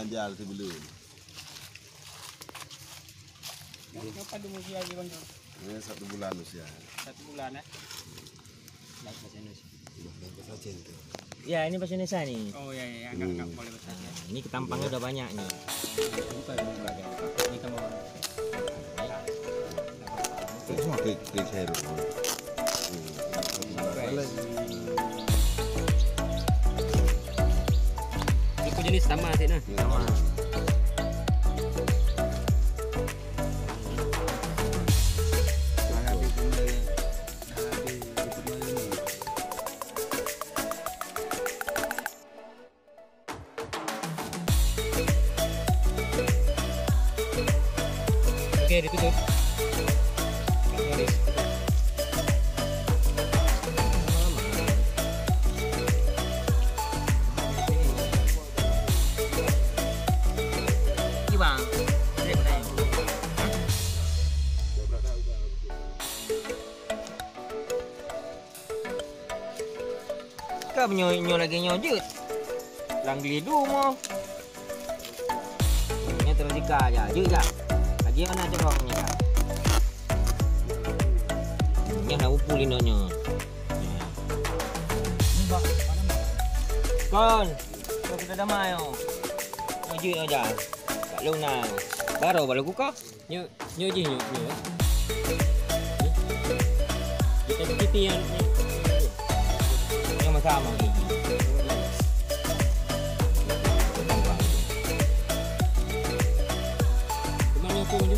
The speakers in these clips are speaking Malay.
jual sebelum. Kapan dulu usia lagi bang? Ini 1 bulan usia. 1 bulan ya? Bahasa Indonesia. Bahasa Indonesia. Ya ini bahasa Indonesia nih. Oh iya, enggak boleh bahasa Indonesia. Nah, ini ketampangnya udah banyak nih. Bukan bagian ini kamu. Semua klik hero. Itu jenis sama sih nah. Sama. Oke, ditutup. Kau nyo lagi nyojut. Lang glidu mo. Ini terus dika aja, juga. Lagi mana corongnya kak? Ini nak upulin nyo. Kon, kau kita damai yo. Nyojut aja. Kak Luna. Baru kuka. Nyo. Kita titian Yang sama gigi. Kemana aku ini?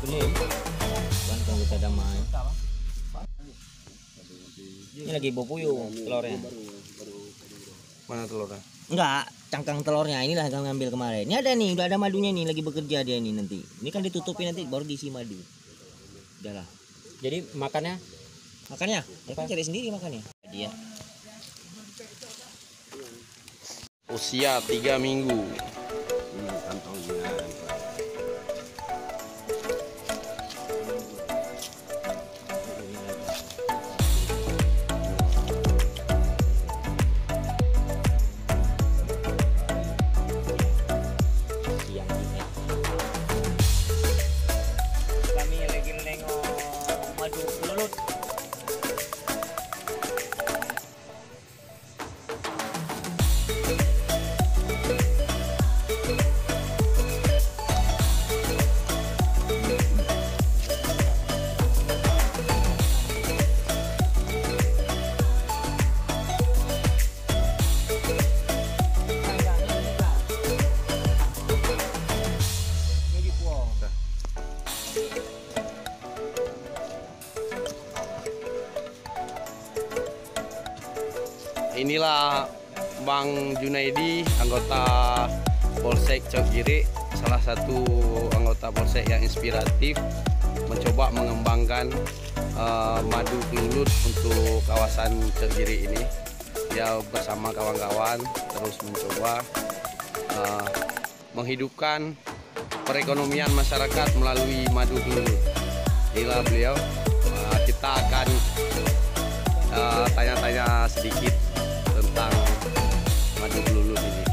Pelim. Bantang kita damai. Ini lagi bau puyuh telurnya. Mana telurnya? Enggak, cangkang telurnya inilah yang ngambil kemarin. Ini ada nih, udah ada madunya nih, lagi bekerja dia nih nanti. Ini kan ditutupin nanti baru diisi madu. Udahlah. Jadi makannya Makannya, ya kan cari sendiri makannya. Dia. Usia 3 minggu. Kantongnya. Kami lagi menengok madu kelulut. Inilah Bang Junaidi, anggota Polsek Cokgiri, salah satu anggota Polsek yang inspiratif mencoba mengembangkan madu kelulut untuk kawasan Cokgiri ini. Dia bersama kawan-kawan terus mencoba menghidupkan perekonomian masyarakat melalui madu kelulut. Inilah beliau. Kita akan tanya-tanya sedikit tentang madu kelulut ini.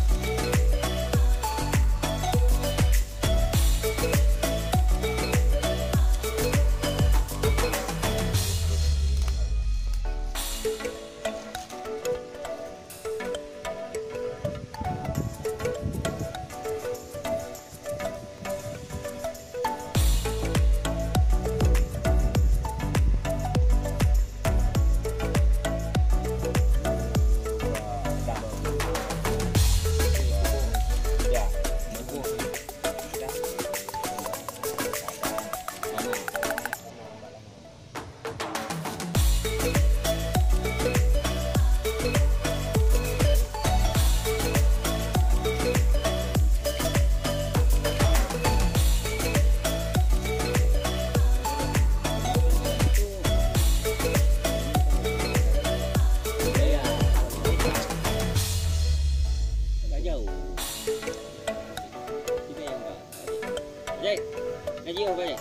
Gaji apa ya?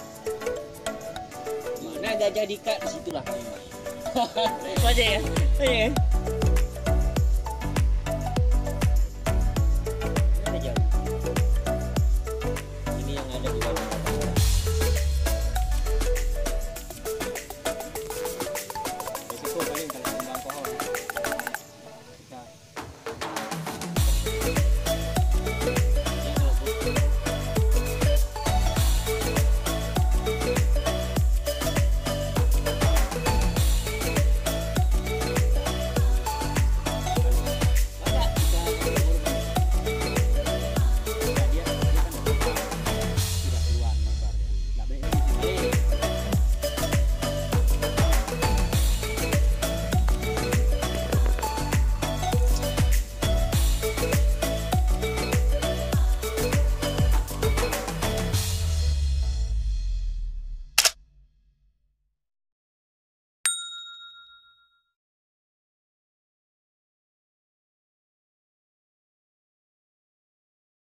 Mana gajah dikat di situlah. Aja ya.